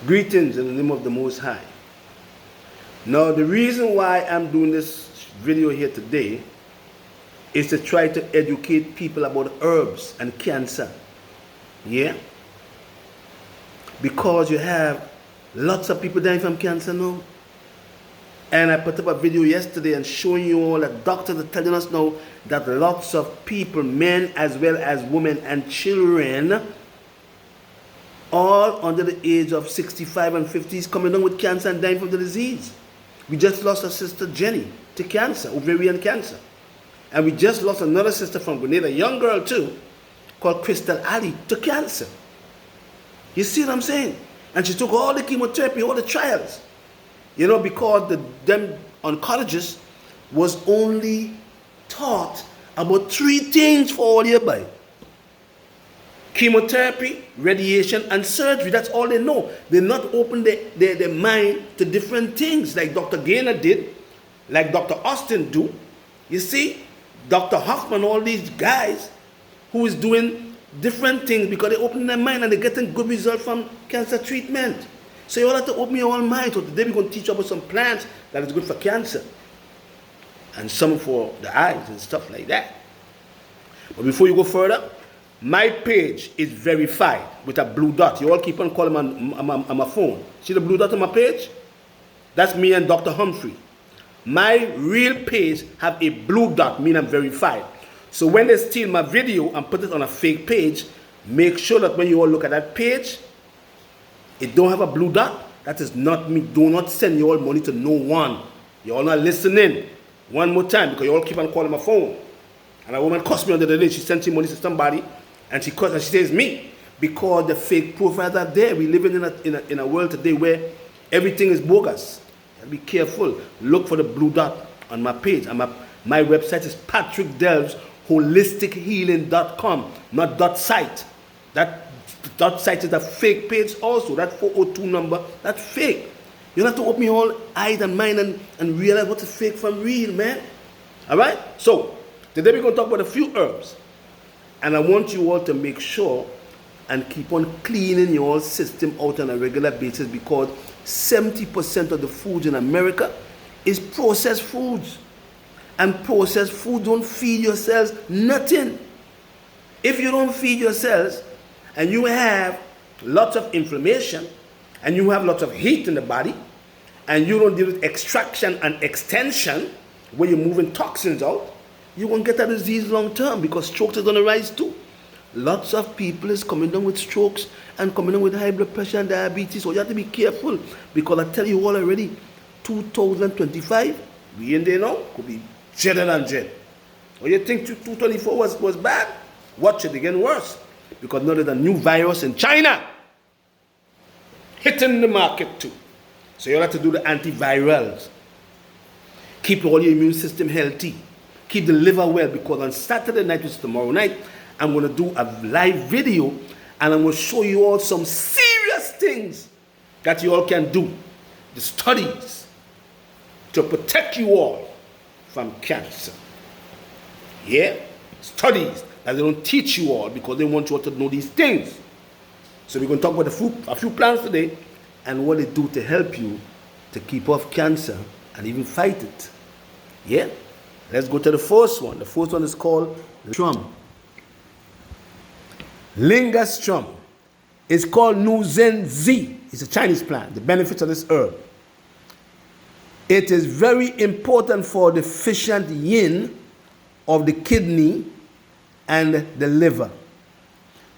Greetings in the name of the Most High. Now, the reason why I'm doing this video here today is to try to educate people about herbs and cancer. Yeah? Because you have lots of people dying from cancer now. And I put up a video yesterday and showing you all that doctors are telling us now that lots of people, men as well as women and children, all under the age of 65 and 50 is coming down with cancer and dying from the disease. We just lost our sister Jenny to cancer, ovarian cancer. And we just lost another sister from Grenada, a young girl too, called Crystal Ali, to cancer. You see what I'm saying? And she took all the chemotherapy, all the trials. You know, because them oncologists was only taught about 3 things for all year by. Chemotherapy, radiation, and surgery. That's all they know. They not open their mind to different things like Dr. Gaynor did, like Dr. Austin do. You see, Dr. Hoffman, all these guys who is doing different things because they open their mind and they're getting good results from cancer treatment. So you all have to open your own mind. So today we're going to teach you about some plants that is good for cancer. And some for the eyes and stuff like that. But before you go further, my page is verified with a blue dot. You all keep on calling on my phone. See the blue dot on my page? That's me and Dr. Humphrey. My real page have a blue dot, meaning I'm verified. So when they steal my video and put it on a fake page, make sure that when you all look at that page, it don't have a blue dot. That is not me. Do not send your all money to no one. You all not listening. One more time, because you all keep on calling my phone. And a woman cussed me on the other day. She sent some money to somebody, and she cussed and she says me, because the fake profiles are there. We live in a world today where everything is bogus. Be careful. Look for the blue dot on my page. And my website is patrickdelvesholistichealing.com, not dot site. That dot site is a fake page also. That 402 number, that's fake. You have to open your whole eyes and mind and realize what's fake from real, man. Alright? So, today we're going to talk about a few herbs. And I want you all to make sure and keep on cleaning your system out on a regular basis, because 70% of the foods in America is processed foods. And processed food don't feed your cells nothing. If you don't feed your cells and you have lots of inflammation and you have lots of heat in the body and you don't deal with extraction and extension where you're moving toxins out, you won't get a disease long term, because strokes is going to rise too. Lots of people is coming down with strokes and coming down with high blood pressure and diabetes. So you have to be careful, because I tell you all already, 2025, we in there now, could be dreader than dread. Or you think 2024 was bad? Watch it again worse. Because now there's a new virus in China hitting the market too. So you have to do the antivirals. Keep all your immune system healthy. Keep the liver well, because on Saturday night, which is tomorrow night, I'm going to do a live video and I'm going to show you all some serious things that you all can do. The studies to protect you all from cancer. Yeah? Studies that they don't teach you all because they want you all to know these things. So we're going to talk about a few plants today and what they do to help you to keep off cancer and even fight it. Yeah? Let's go to the first one. The first one is called Lingstrom. Lingstrom. It's called Nuzenzi. It's a Chinese plant. The benefits of this herb. It is very important for the deficient yin of the kidney and the liver.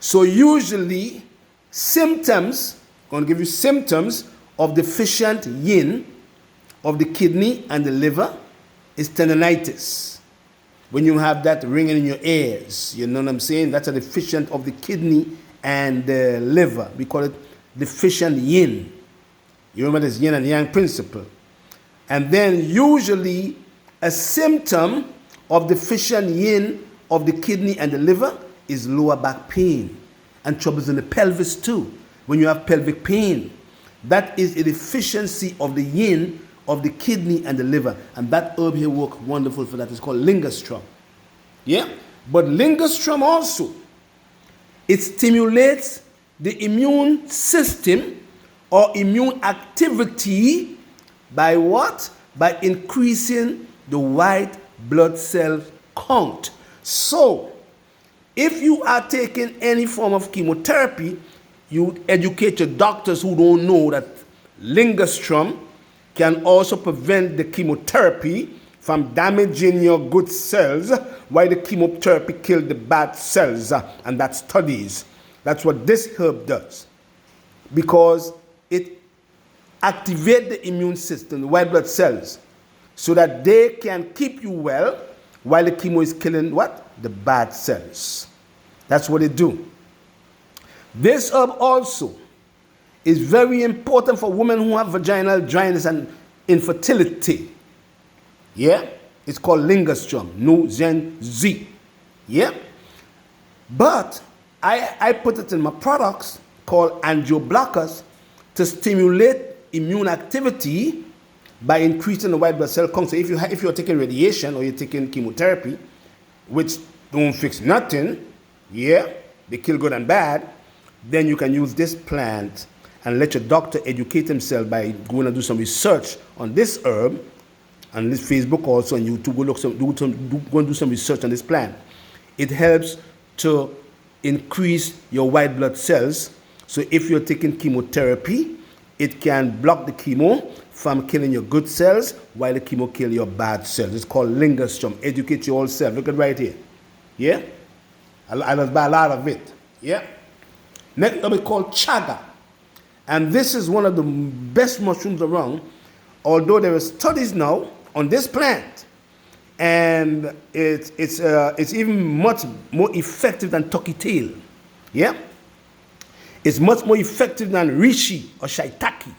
So usually symptoms, I'm going to give you symptoms of deficient yin of the kidney and the liver is tendinitis. When you have that ringing in your ears, you know what I'm saying? That's a deficient of the kidney and the liver. We call it deficient yin. You remember this yin and yang principle. And then usually a symptom of deficient yin of the kidney and the liver is lower back pain and troubles in the pelvis too. When you have pelvic pain, that is a deficiency of the yin of the kidney and the liver. And that herb here works wonderful for that. It's called Lingstrom. Yeah? But Lingstrom also, it stimulates the immune system or immune activity by what? By increasing the white blood cell count. So, if you are taking any form of chemotherapy, you educate your doctors who don't know that Lingstrom can also prevent the chemotherapy from damaging your good cells while the chemotherapy kills the bad cells. And that's studies. That's what this herb does. Because it activates the immune system, the white blood cells, so that they can keep you well while the chemo is killing what? The bad cells. That's what it do. This herb also is very important for women who have vaginal dryness and infertility. Yeah? It's called Lingstrom. No Zen Z. Yeah? But I put it in my products called angioblockers to stimulate immune activity by increasing the white blood cell count. So if you're taking radiation or you're taking chemotherapy, which don't fix nothing, yeah, they kill good and bad, then you can use this plant and let your doctor educate himself by going and do some research on this herb, and this Facebook also, and YouTube, go and do some research on this plant. It helps to increase your white blood cells. So if you're taking chemotherapy, it can block the chemo from killing your good cells while the chemo kill your bad cells. It's called Lingstrom. Educate your own self. Look at right here. Yeah? I just buy a lot of it. Yeah? Next herb is called Chaga. And this is one of the best mushrooms around, although there are studies now on this plant. And it's even much more effective than turkey tail. Yeah? It's much more effective than reishi or shiitake.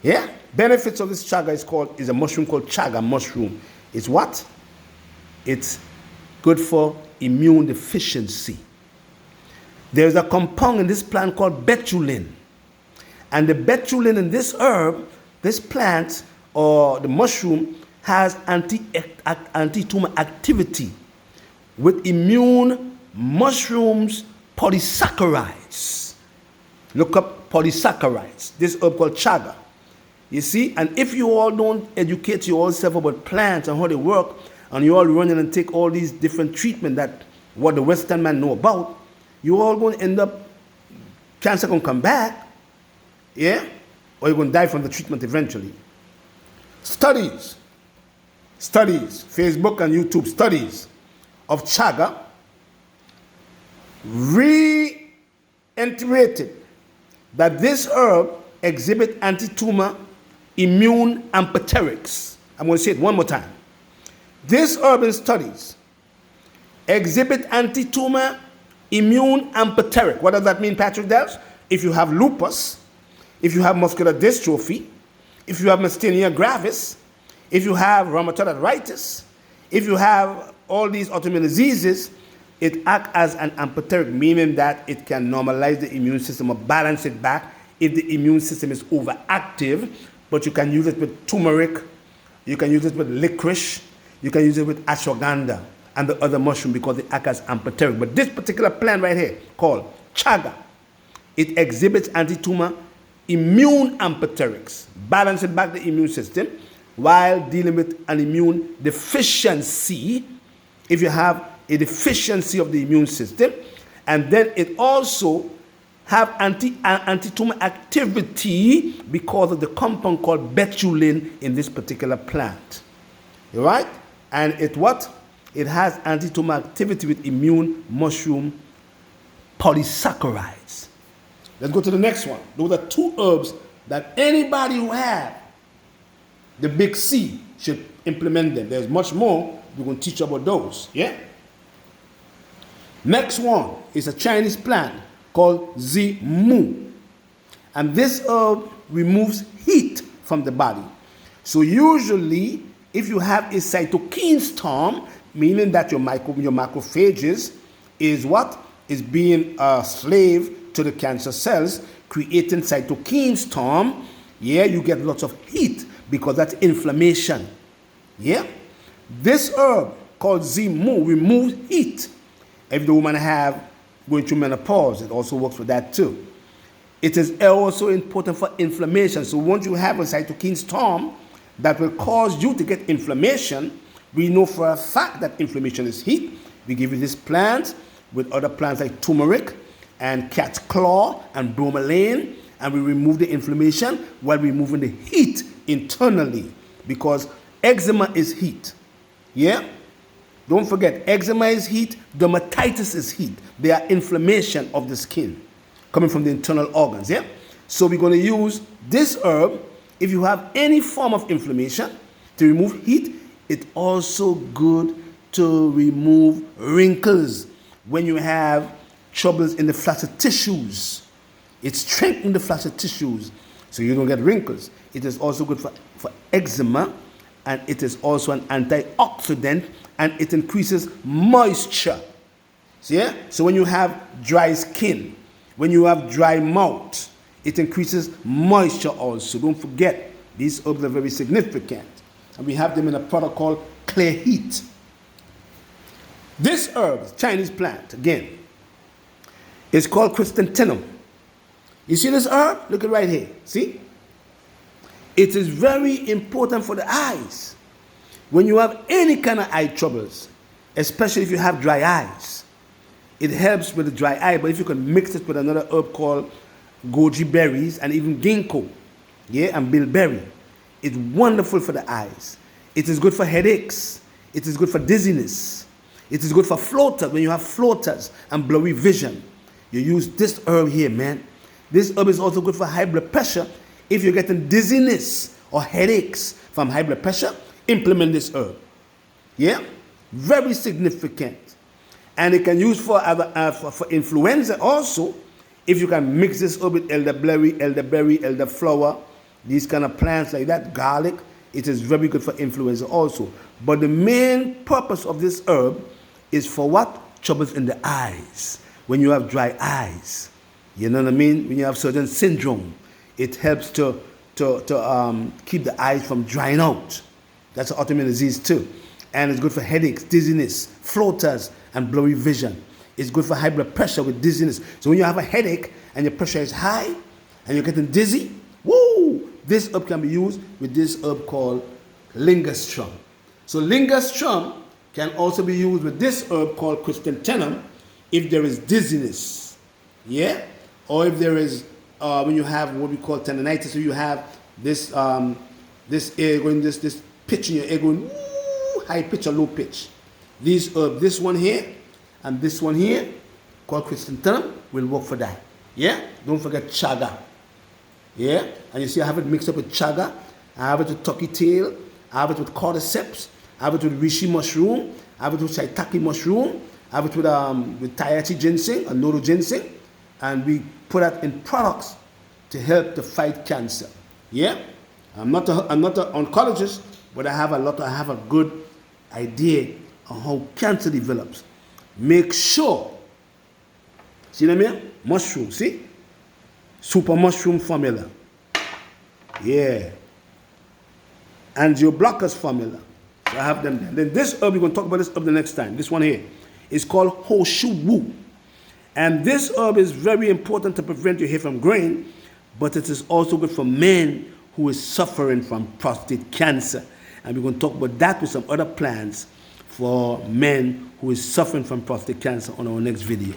Yeah? Benefits of this chaga is a mushroom called chaga mushroom. It's what? It's good for immune deficiency. There's a compound in this plant called betulin. And the betulin in this herb, this plant, or the mushroom, has anti-tumor activity with immune mushrooms polysaccharides. Look up polysaccharides. This herb called chaga. You see, and if you all don't educate yourself about plants and how they work, and you all run in and take all these different treatment that what the Western man know about, you all going to end up, cancer going to come back, yeah? Or you're going to die from the treatment eventually. Studies, Facebook and YouTube studies of chaga reiterated that this herb exhibit anti-tumor immune amphoterics. I'm going to say it one more time. This herb in studies exhibit anti-tumor immune amphoteric. What does that mean, Patrick Dells? If you have lupus, if you have muscular dystrophy, if you have myasthenia gravis, if you have rheumatoid arthritis, if you have all these autoimmune diseases, it acts as an amphoteric, meaning that it can normalize the immune system or balance it back if the immune system is overactive. But you can use it with turmeric, you can use it with licorice, you can use it with ashwagandha and the other mushroom because it acts as amphoteric. But this particular plant right here, called chaga, it exhibits anti-tumor immune amphoterics, balancing back the immune system while dealing with an immune deficiency, if you have a deficiency of the immune system. And then it also have anti-tumor activity because of the compound called betulin in this particular plant. Right? And it what? It has anti-tumor activity with immune mushroom polysaccharides. Let's go to the next one. Those are two herbs that anybody who have the big C should implement them. There's much more. We're going to teach you about those. Yeah? Next one is a Chinese plant called Zimu. And this herb removes heat from the body. So usually, if you have a cytokine storm, meaning that your macrophages is what? Is being a slave to the cancer cells, creating cytokine storm, yeah, you get lots of heat because that's inflammation. Yeah? This herb called Zimu removes heat. If the woman have going through menopause, it also works for that too. It is also important for inflammation. So once you have a cytokine storm that will cause you to get inflammation, we know for a fact that inflammation is heat. We give you this plant with other plants like turmeric and cat's claw and bromelain, and we remove the inflammation while removing the heat internally, because eczema is heat. Yeah? Don't forget, eczema is heat, dermatitis is heat. They are inflammation of the skin coming from the internal organs. Yeah? So we're going to use this herb if you have any form of inflammation to remove heat. It's also good to remove wrinkles when you have troubles in the flaccid tissues. It strengthens the flaccid tissues so you don't get wrinkles. It is also good for eczema, and it is also an antioxidant, and it increases moisture. See, yeah? So when you have dry skin, when you have dry mouth, it increases moisture also. Don't forget, these herbs are very significant. And we have them in a product called Clear Heat. This herb, Chinese plant, again, is called Chrysanthemum. You see this herb? Look at right here. See? It is very important for the eyes. When you have any kind of eye troubles, especially if you have dry eyes, it helps with the dry eye. But if you can mix it with another herb called goji berries and even ginkgo, yeah, and bilberry, it's wonderful for the eyes. It is good for headaches. It is good for dizziness. It is good for floaters. When you have floaters and blurry vision, you use this herb here, man. This herb is also good for high blood pressure. If you're getting dizziness or headaches from high blood pressure, implement this herb. Yeah? Very significant. And it can use for influenza also. If you can mix this herb with elderberry, elderflower, these kind of plants like that, garlic, it is very good for influenza also. But the main purpose of this herb is for what? Troubles in the eyes. When you have dry eyes, you know what I mean? When you have certain syndrome, it helps to keep the eyes from drying out. That's an autoimmune disease too. And it's good for headaches, dizziness, floaters, and blurry vision. It's good for high blood pressure with dizziness. So when you have a headache and your pressure is high and you're getting dizzy, woo! This herb can be used with this herb called Lingstrom. So Lingstrom can also be used with this herb called Chrysanthemum if there is dizziness, yeah? Or if there is, when you have what we call tendinitis, so you have this air going, this pitch in your air going, woo, high pitch or low pitch. These herbs, this one here and this one here, called Chrysanthemum, will work for that, yeah? Don't forget Chaga. Yeah, and you see I have it mixed up with Chaga, I have it with turkey tail, I have it with cordyceps, I have it with reishi mushroom, I have it with shiitake mushroom, I have it with Tahiti ginseng, or Nodo ginseng, and we put that in products to help to fight cancer. Yeah, I'm not an oncologist, but I have a good idea on how cancer develops. Make sure, see what I mean? Mushroom, see? Super mushroom formula. Yeah. Angioblockers formula. So I have them there. Then this herb, we're going to talk about this herb the next time. This one here is called Horseshoe Woo. And this herb is very important to prevent your hair from growing, but it is also good for men who is suffering from prostate cancer. And we're going to talk about that with some other plants for men who is suffering from prostate cancer on our next video.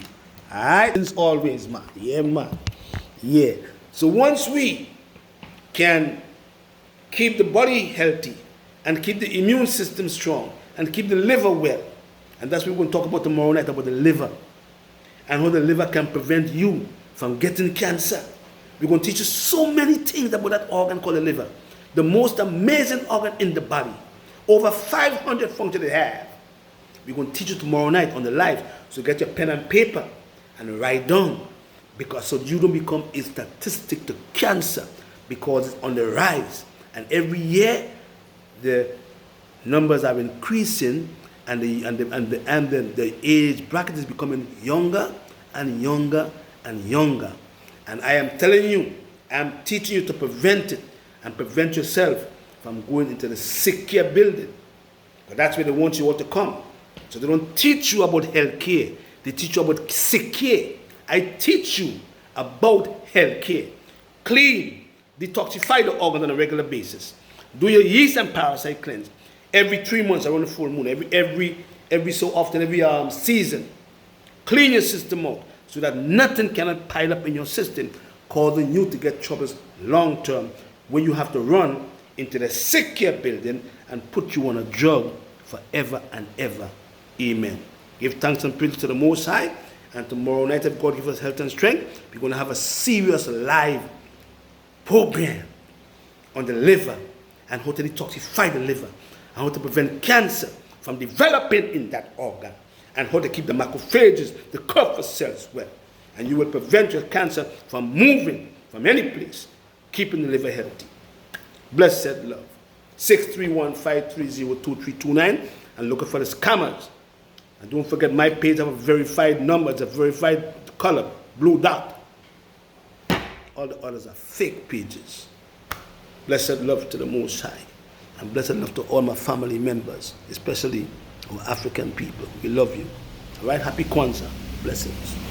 All right? As always, man. Yeah, man. Yeah. So once we can keep the body healthy and keep the immune system strong and keep the liver well, and that's what we're going to talk about tomorrow night, about the liver and how the liver can prevent you from getting cancer. We're going to teach you so many things about that organ called the liver. The most amazing organ in the body. Over 500 functions it has. We're going to teach you tomorrow night on the live. So get your pen and paper and write down, because so you don't become a statistic to cancer, because it's on the rise. And every year the numbers are increasing, and the age bracket is becoming younger and younger and younger. And I am telling you, I'm teaching you to prevent it and prevent yourself from going into the sick care building. But that's where they want you all to come. So they don't teach you about health care. They teach you about sick care. I teach you about health care. Clean, detoxify the organs on a regular basis. Do your yeast and parasite cleanse every 3 months around the full moon, every so often, every season. Clean your system out so that nothing cannot pile up in your system, causing you to get troubles long term when you have to run into the sick care building and put you on a drug forever and ever. Amen. Give thanks and praise to the Most High. And tomorrow night, if God gives us health and strength, we're going to have a serious live program on the liver and how to detoxify the liver and how to prevent cancer from developing in that organ and how to keep the macrophages, the Kupffer cells well. And you will prevent your cancer from moving from any place, keeping the liver healthy. Blessed love. 631-530-2329 and looking for the scammers. And don't forget my page have a verified number, it's a verified color, blue dot. All the others are fake pages. Blessed love to the Most High. And blessed love to all my family members, especially our African people. We love you. All right, happy Kwanzaa. Blessings.